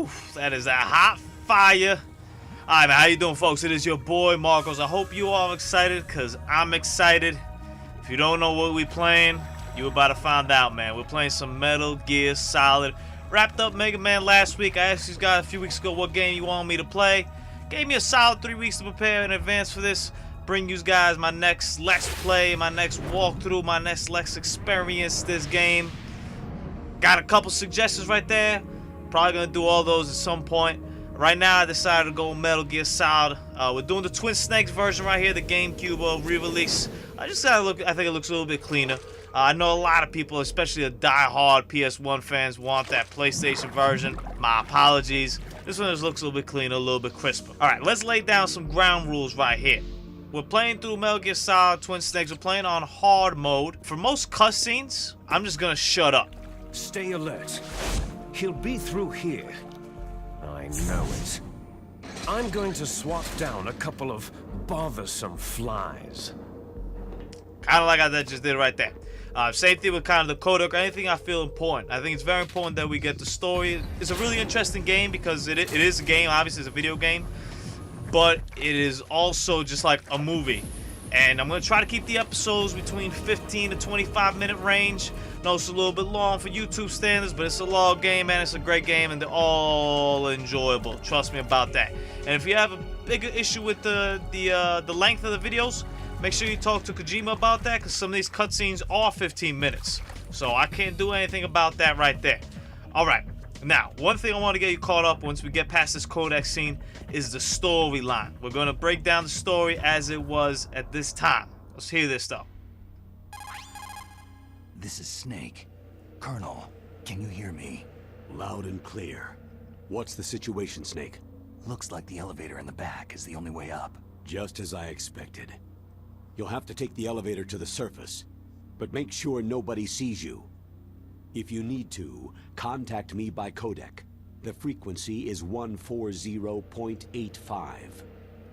Oof, that is a hot fire. Alright, man, how you doing, folks? It is your boy, Marcos. I hope you all excited, because I'm excited. If you don't know what we playing, you about to find out, man. We're playing some Metal Gear Solid. Wrapped up Mega Man last week. I asked you guys a few weeks ago what game you want me to play. Gave me a solid 3 weeks to prepare in advance for this. Bring you guys my next Let's Play, my next walkthrough, my next Let's Experience this game. Got a couple suggestions right there. Probably gonna do all those at some point. Right now, I decided to go Metal Gear Solid. We're doing the Twin Snakes version right here, the GameCube re-release. I think it looks a little bit cleaner. I know a lot of people, especially the die-hard PS1 fans, want that PlayStation version. My apologies. This one just looks a little bit cleaner, a little bit crisper. All right, let's lay down some ground rules right here. We're playing through Metal Gear Solid Twin Snakes. We're playing on hard mode. For most cutscenes, I'm just gonna shut up. Stay alert. He'll be through here. I know it. I'm going to swat down a couple of bothersome flies. Kind of like I just did right there. Same thing with kind of the codec or anything I feel important. I think it's very important that we get the story. It's a really interesting game because it is a game. Obviously, it's a video game. But it is also just like a movie. And I'm going to try to keep the episodes between 15 to 25 minute range. I know it's a little bit long for YouTube standards, but it's a long game, man. It's a great game, and they're all enjoyable. Trust me about that. And if you have a bigger issue with the length of the videos, make sure you talk to Kojima about that, because some of these cutscenes are 15 minutes. So I can't do anything about that right there. Alright, now, one thing I want to get you caught up once we get past this codec scene is the storyline. We're going to break down the story as it was at this time. Let's hear this, though. This is Snake. Colonel, can you hear me? Loud and clear. What's the situation, Snake? Looks like the elevator in the back is the only way up. Just as I expected. You'll have to take the elevator to the surface, but make sure nobody sees you. If you need to, contact me by codec. The frequency is 140.85.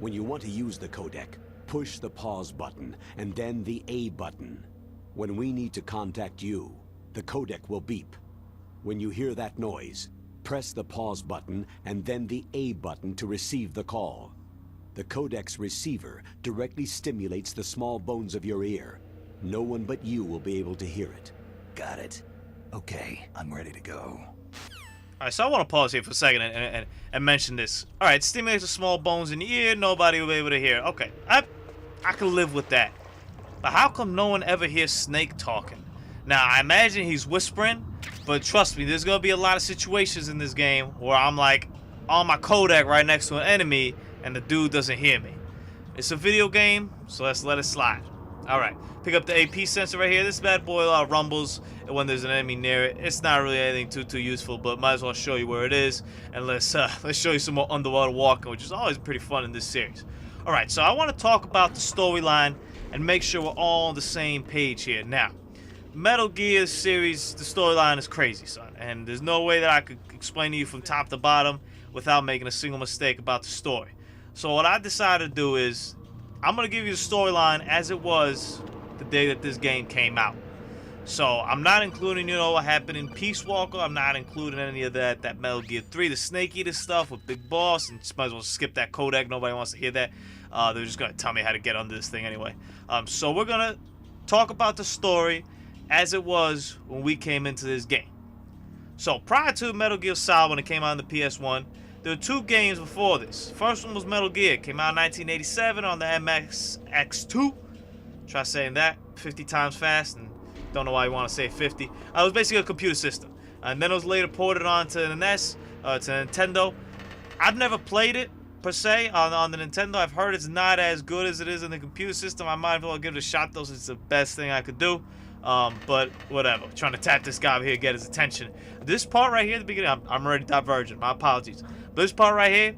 When you want to use the codec, push the pause button and then the A button. When we need to contact you, the codec will beep. When you hear that noise, press the pause button and then the A button to receive the call. The codec's receiver directly stimulates the small bones of your ear. No one but you will be able to hear it. Got it. Okay, I'm ready to go. Alright, so I want to pause here for a second and mention this. Alright, stimulates the small bones in the ear, nobody will be able to hear. Okay, I can live with that. But how come no one ever hears Snake talking? Now, I imagine he's whispering, but trust me, there's going to be a lot of situations in this game where I'm like on my codec right next to an enemy and the dude doesn't hear me. It's a video game, so let's let it slide. Alright, pick up the AP sensor right here. This bad boy rumbles when there's an enemy near it. It's not really anything too useful, but might as well show you where it is. And let's show you some more underwater walking, which is always pretty fun in this series. Alright, so I want to talk about the storyline and make sure we're all on the same page here. Now, Metal Gear series, the storyline is crazy, son. And there's no way that I could explain to you from top to bottom without making a single mistake about the story. So what I decided to do is, I'm going to give you the storyline as it was the day that this game came out. So I'm not including, what happened in Peace Walker. I'm not including any of that Metal Gear 3, the Snake Eater stuff with Big Boss. And just might as well skip that codec. Nobody wants to hear that. They're just going to tell me how to get under this thing anyway. So we're going to talk about the story as it was when we came into this game. So prior to Metal Gear Solid, when it came out on the PS1, there were two games before this. First one was Metal Gear. It came out in 1987 on the MSX2. Try saying that 50 times fast, and don't know why you want to say 50. It was basically a computer system. And then it was later ported onto the NES, to Nintendo. I've never played it, per se, on the Nintendo. I've heard it's not as good as it is in the computer system. I might as well give it a shot, though, since it's the best thing I could do. But whatever. Trying to tap this guy over here, get his attention. This part right here at the beginning, I'm already divergent. My apologies. But this part right here,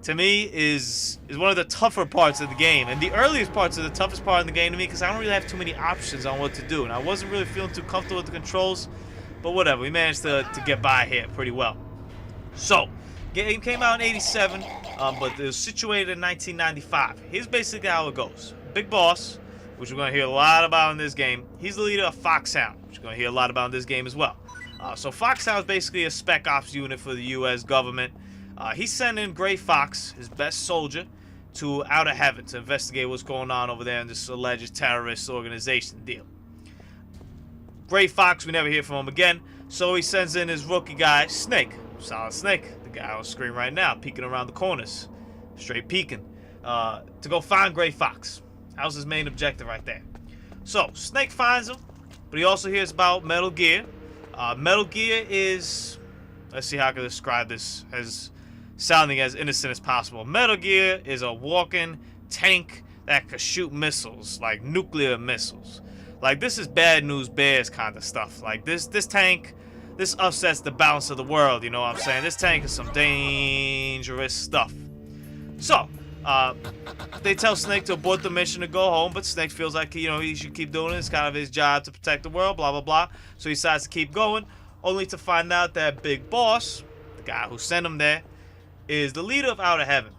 to me, is one of the tougher parts of the game. And the earliest parts are the toughest part of the game to me because I don't really have too many options on what to do. And I wasn't really feeling too comfortable with the controls. But whatever. We managed to get by here pretty well. So, game came out in 87, but it was situated in 1995. Here's basically how it goes. Big Boss, which we're going to hear a lot about in this game. He's the leader of Foxhound, which we're going to hear a lot about in this game as well. So Foxhound is basically a spec ops unit for the U.S. government. He's sending Gray Fox, his best soldier, to Outer Heaven to investigate what's going on over there in this alleged terrorist organization deal. Gray Fox, we never hear from him again, so he sends in his rookie guy, Snake. Solid Snake, the guy on screen right now, peeking around the corners. Straight peeking. To go find Gray Fox. That was his main objective right there. So, Snake finds him, but he also hears about Metal Gear. Metal Gear is... Let's see how I can describe this as sounding as innocent as possible. Metal Gear is a walking tank that could shoot missiles, like nuclear missiles. Like, this is Bad News Bears kind of stuff. Like, this tank, this upsets the balance of the world, you know what I'm saying? This tank is some dangerous stuff. So, they tell Snake to abort the mission to go home, but Snake feels like, you know, he should keep doing it. It's kind of his job to protect the world, blah, blah, blah. So he decides to keep going, only to find out that Big Boss, the guy who sent him there, is the leader of Outer Heaven.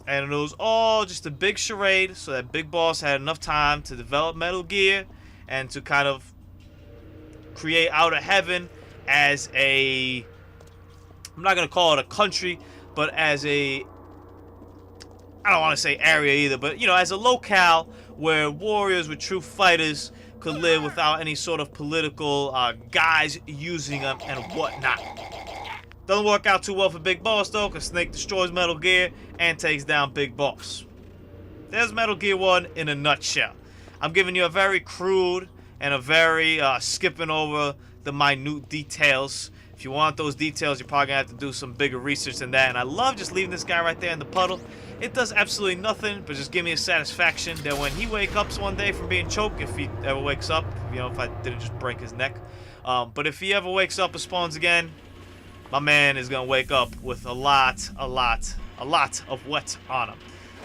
And it was all just a big charade so that Big Boss had enough time to develop Metal Gear and to kind of create Outer Heaven as a... I'm not going to call it a country, but as a... I don't want to say area either, but, you know, as a locale where warriors with true fighters could live without any sort of political guys using them and whatnot. Doesn't work out too well for Big Boss, though, because Snake destroys Metal Gear and takes down Big Boss. There's Metal Gear 1 in a nutshell. I'm giving you a very crude and a very skipping over the minute details. If you want those details, you're probably going to have to do some bigger research than that. And I love just leaving this guy right there in the puddle. It does absolutely nothing, but just give me a satisfaction that when he wakes up one day from being choked, if he ever wakes up, you know, if I didn't just break his neck. But if he ever wakes up and spawns again, my man is going to wake up with a lot of wet on him.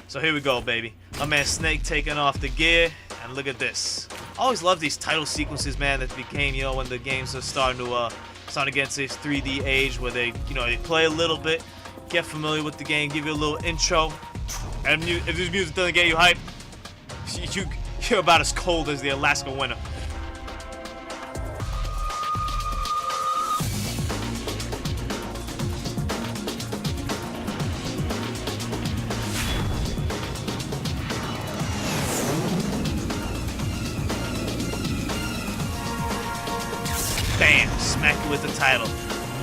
So here we go, baby. My man Snake taking off the gear, and look at this. I always love these title sequences, man, that became, you know, when the games are starting to get into this 3D age where they, you know, they play a little bit, get familiar with the game, give you a little intro, and if this music doesn't get you hyped, you're about as cold as the Alaska winter. Bam! Smack you with the title.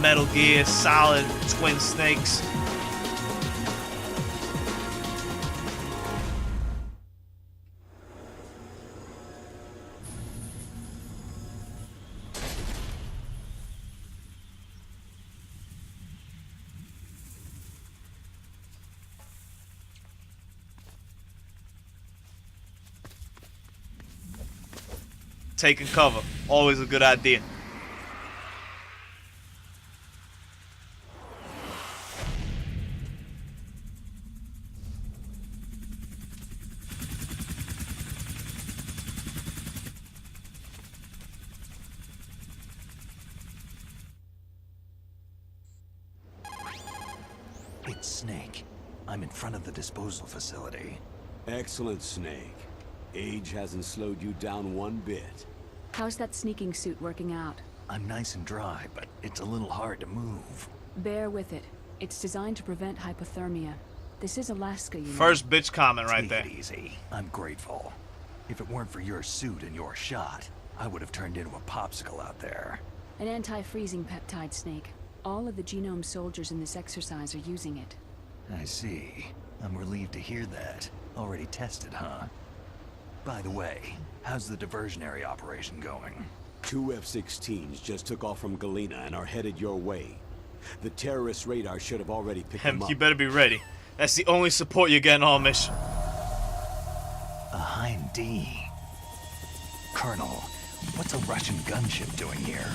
Metal Gear Solid Twin Snakes. Taking cover. Always a good idea. It's Snake. I'm in front of the disposal facility. Excellent, Snake. Age hasn't slowed you down one bit. How's that sneaking suit working out? I'm nice and dry, but it's a little hard to move. Bear with it. It's designed to prevent hypothermia. This is Alaska, you know. First bitch comment right Take there. it easy. I'm grateful. If it weren't for your suit and your shot, I would have turned into a popsicle out there. An anti-freezing peptide, Snake. All of the genome soldiers in this exercise are using it. I see. I'm relieved to hear that. Already tested, huh? By the way, how's the diversionary operation going? 2 F-16s just took off from Galena and are headed your way. The terrorist radar should have already picked them up. You better be ready. That's the only support you're getting all mission. A Hind D. Colonel, what's a Russian gunship doing here?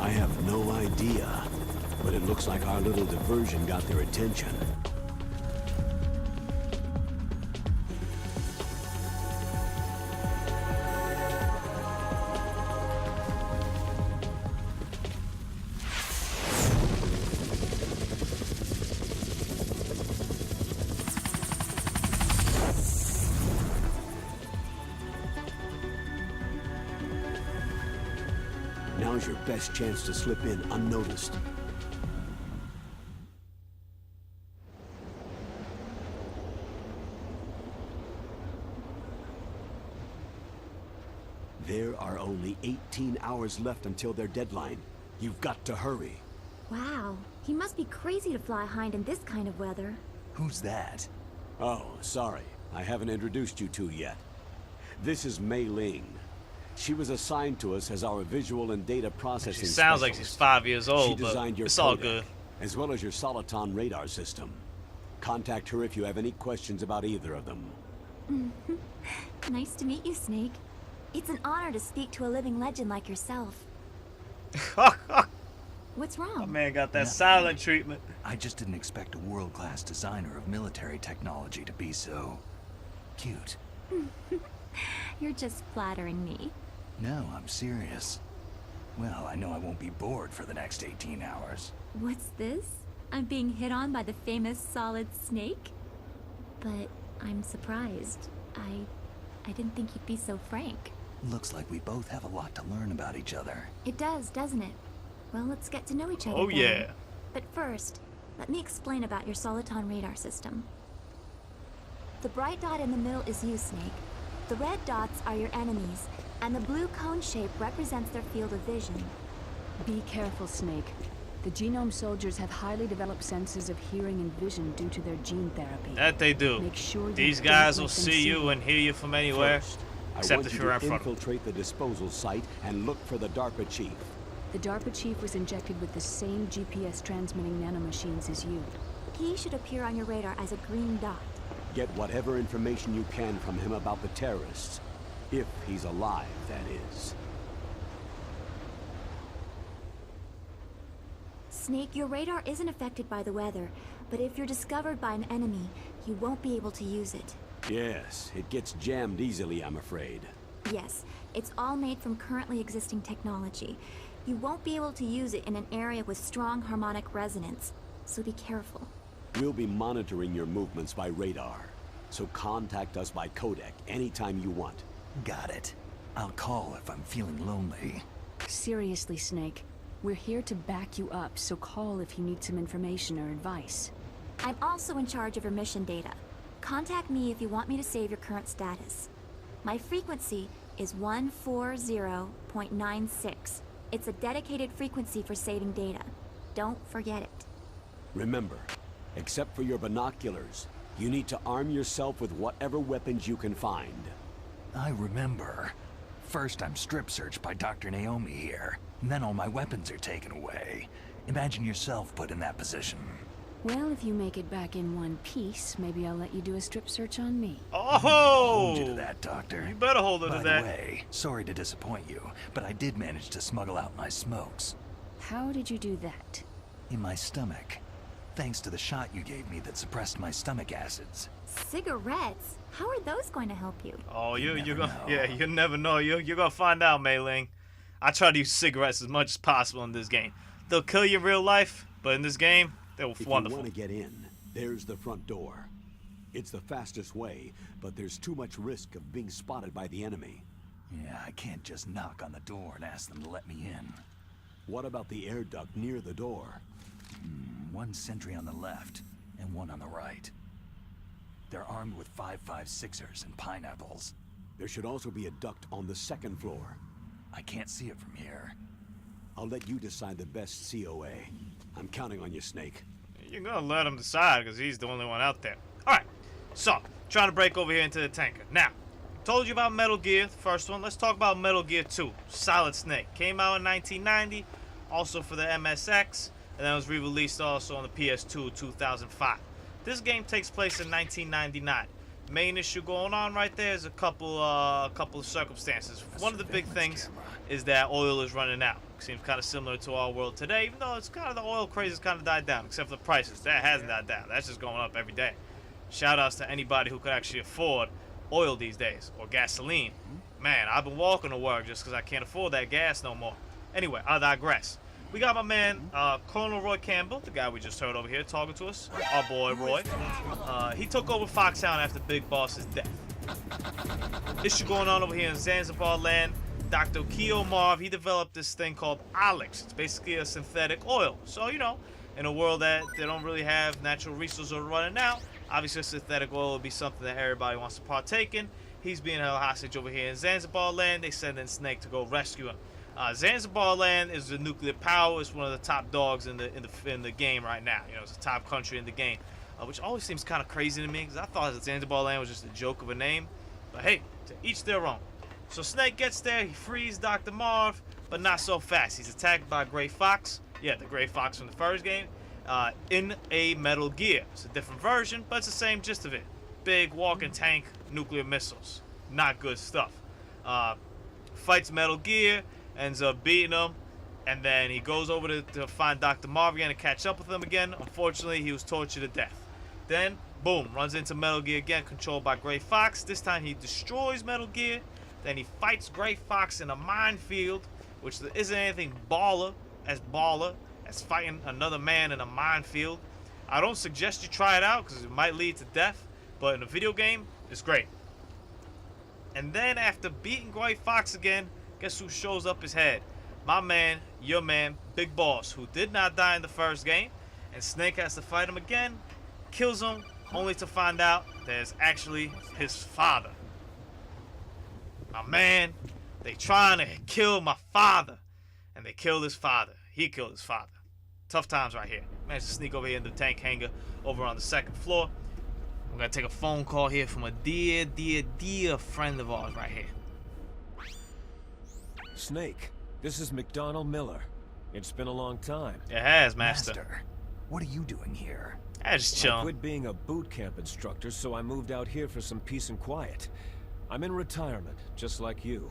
I have no idea, but it looks like our little diversion got their attention. Now's your best chance to slip in unnoticed. There are only 18 hours left until their deadline. You've got to hurry. Wow, he must be crazy to fly hind in this kind of weather. Who's that? Oh, sorry. I haven't introduced you two yet. This is Mei Ling. She was assigned to us as our visual and data processing She sounds like she's 5 years old, She designed but your it's all codec, good. as well as your Soliton radar system. Contact her if you have any questions about either of them. Nice to meet you, Snake. It's an honor to speak to a living legend like yourself. What's My wrong? man got that Nothing. silent treatment. I just didn't expect a world-class designer of military technology to be so cute. You're just flattering me. No, I'm serious. Well, I know I won't be bored for the next 18 hours. What's this? I'm being hit on by the famous Solid Snake? But I'm surprised. I didn't think you'd be so frank. Looks like we both have a lot to learn about each other. It does, doesn't it? Well, let's get to know each other Oh, better. yeah. But first, let me explain about your Soliton radar system. The bright dot in the middle is you, Snake. The red dots are your enemies, and the blue cone shape represents their field of vision. Be careful, Snake. The genome soldiers have highly developed senses of hearing and vision due to their gene therapy. That they do. Make sure you These don't guys will let them see you and hear you from anywhere, First, except I want if you you're in to front of them. infiltrate the disposal site and look for the DARPA chief. The DARPA chief was injected with the same GPS transmitting nanomachines as you. He should appear on your radar as a green dot. Get whatever information you can from him about the terrorists. If he's alive, that is. Snake, your radar isn't affected by the weather, but if you're discovered by an enemy, you won't be able to use it. Yes, it gets jammed easily, I'm afraid. Yes, it's all made from currently existing technology. You won't be able to use it in an area with strong harmonic resonance, so be careful. We'll be monitoring your movements by radar, so contact us by codec anytime you want. Got it. I'll call if I'm feeling lonely. Seriously, Snake. We're here to back you up, so call if you need some information or advice. I'm also in charge of your mission data. Contact me if you want me to save your current status. My frequency is 140.96. It's a dedicated frequency for saving data. Don't forget it. Remember, except for your binoculars, you need to arm yourself with whatever weapons you can find. I remember. First I'm strip searched by Dr. Naomi here, and then all my weapons are taken away. Imagine yourself put in that position. Well, if you make it back in one piece, maybe I'll let you do a strip search on me. Hold you to Oh! that, Doctor. You better hold her By to the that. way, sorry to disappoint you, but I did manage to smuggle out my smokes. How did you do that? In my stomach. Thanks to the shot you gave me that suppressed my stomach acids. Cigarettes? How are those going to help you? Oh, you're never gonna, know. yeah, you never know. You're gonna find out, Mei Ling. I try to use cigarettes as much as possible in this game. They'll kill you in real life, but in this game, they're If wonderful. you want to get in, there's the front door. It's the fastest way, but there's too much risk of being spotted by the enemy. Yeah, I can't just knock on the door and ask them to let me in. What about the air duct near the door? One sentry on the left, and one on the right. They're armed with 5.56ers and pineapples. There should also be a duct on the second floor. I can't see it from here. I'll let you decide the best COA. I'm counting on you, Snake. You're gonna let him decide because he's the only one out there. Alright, so, trying to break over here into the tanker. Now, told you about Metal Gear, the first one. Let's talk about Metal Gear 2, Solid Snake. Came out in 1990, also for the MSX, and then was re-released also on the PS2 in 2005. This game takes place in 1999. Main issue going on right there is a couple of circumstances. One of the big things is that oil is running out. Seems kind of similar to our world today, even though it's kind of the oil craze has kind of died down, except for the prices. That hasn't died down. That's just going up every day. Shout outs to anybody who could actually afford oil these days, or gasoline. Man, I've been walking to work just because I can't afford that gas no more. Anyway, I digress. We got my man, Colonel Roy Campbell, the guy we just heard over here talking to us, our boy Roy. He took over Foxhound after Big Boss's death. Issue going on over here in Zanzibar land. Dr. Keo Marv, he developed this thing called Alex. It's basically a synthetic oil. So, you know, in a world that they don't really have natural resources running out, obviously synthetic oil would be something that everybody wants to partake in. He's being held hostage over here in Zanzibar land. They send in Snake to go rescue him. Zanzibar land is the nuclear power. It's one of the top dogs in the game right now. You know, it's a top country in the game, which always seems kind of crazy to me because I thought that Zanzibar land was just a joke of a name. But hey, to each their own. So Snake gets there. He frees Dr. Marv, but not so fast. He's attacked by Gray Fox. Yeah, the Gray Fox from the first game. In a Metal Gear. It's a different version, but it's the same gist of it. Big walking tank, nuclear missiles. Not good stuff. Fights Metal Gear, ends up beating him, and then he goes over to find Dr. Marv again and catch up with him again. Unfortunately, he was tortured to death. Then, boom, runs into Metal Gear again, controlled by Gray Fox. This time he destroys Metal Gear. Then he fights Gray Fox in a minefield, which isn't anything baller as fighting another man in a minefield. I don't suggest you try it out because it might lead to death, but in a video game, it's great. And then after beating Gray Fox again, guess who shows up his head? My man, your man, Big Boss, who did not die in the first game, and Snake has to fight him again, kills him, only to find out that it's actually his father. My man, they trying to kill my father, and they killed his father. He killed his father. Tough times right here. Managed to sneak over here in the tank hangar over on the second floor. We're gonna take a phone call here from a dear friend of ours right here. Snake, this is McDonald Miller. It's been a long time. It has, Master. What are you doing here? I just I chilling. quit being a boot camp instructor, so I moved out here for some peace and quiet. I'm in retirement, just like you.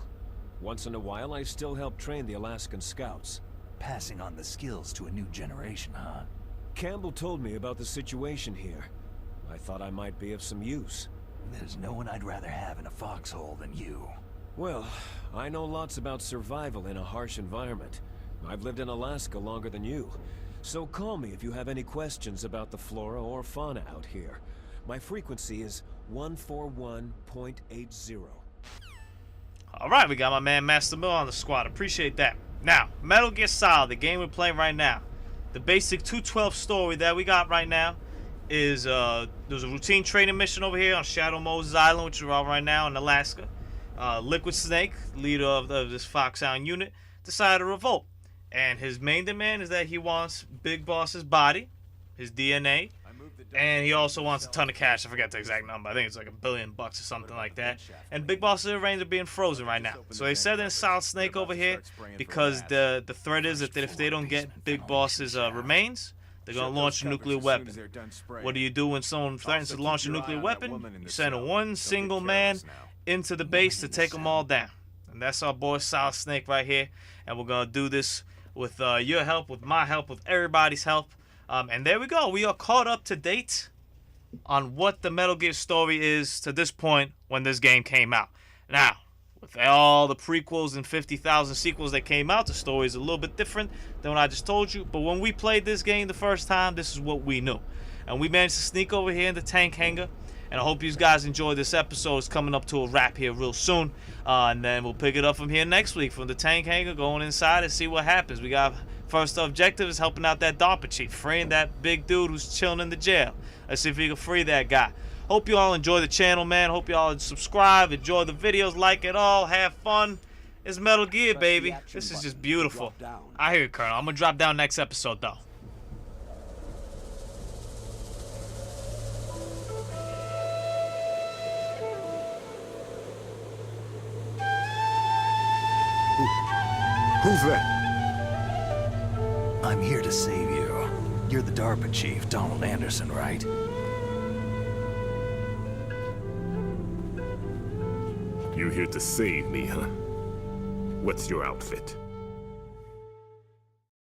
Once in a while, I still help train the Alaskan Scouts. Passing on the skills to a new generation, huh? Campbell told me about the situation here. I thought I might be of some use. There's no one I'd rather have in a foxhole than you. Well, I know lots about survival in a harsh environment. I've lived in Alaska longer than you. So call me if you have any questions about the flora or fauna out here. My frequency is 141.80. Alright, we got my man Master Miller on the squad. Appreciate that. Now, Metal Gear Solid, the game we're playing right now. The basic 212 story that we got right now is there's a routine training mission over here on Shadow Moses Island, which we're on right now in Alaska. Liquid Snake, leader of this Foxhound unit, decided to revolt. And his main demand is that he wants Big Boss's body, his DNA, and he also wants a ton of cash. I forget the exact number. I think it's like $1 billion or something like that. And Big Boss's reins are being frozen right now. So they said in Solid Snake over here, because the threat is that if they don't get Big Boss's remains, they're going to launch a nuclear weapon. What do you do when someone threatens to launch a nuclear weapon? You send one single man into the base to take them all down. And that's our boy Solid Snake right here. And we're going to do this with your help, with my help, with everybody's help. And there we go. We are caught up to date on what the Metal Gear story is to this point when this game came out. Now, with all the prequels and 50,000 sequels that came out, the story is a little bit different than what I just told you. But when we played this game the first time, this is what we knew. And we managed to sneak over here in the tank hangar. And I hope you guys enjoyed this episode. It's coming up to a wrap here real soon. And then we'll pick it up from here next week from the tank hangar, going inside and see what happens. We got first objective is helping out that DARPA chief, freeing that big dude who's chilling in the jail. Let's see if we can free that guy. Hope you all enjoy the channel, man. Hope you all subscribe, enjoy the videos, like it all, have fun. It's Metal Gear, baby. This is just beautiful. I hear you, Colonel. I'm gonna drop down next episode, though. Who's that? I'm here to save you. You're the DARPA chief, Donald Anderson, right? You here to save me, huh? What's your outfit?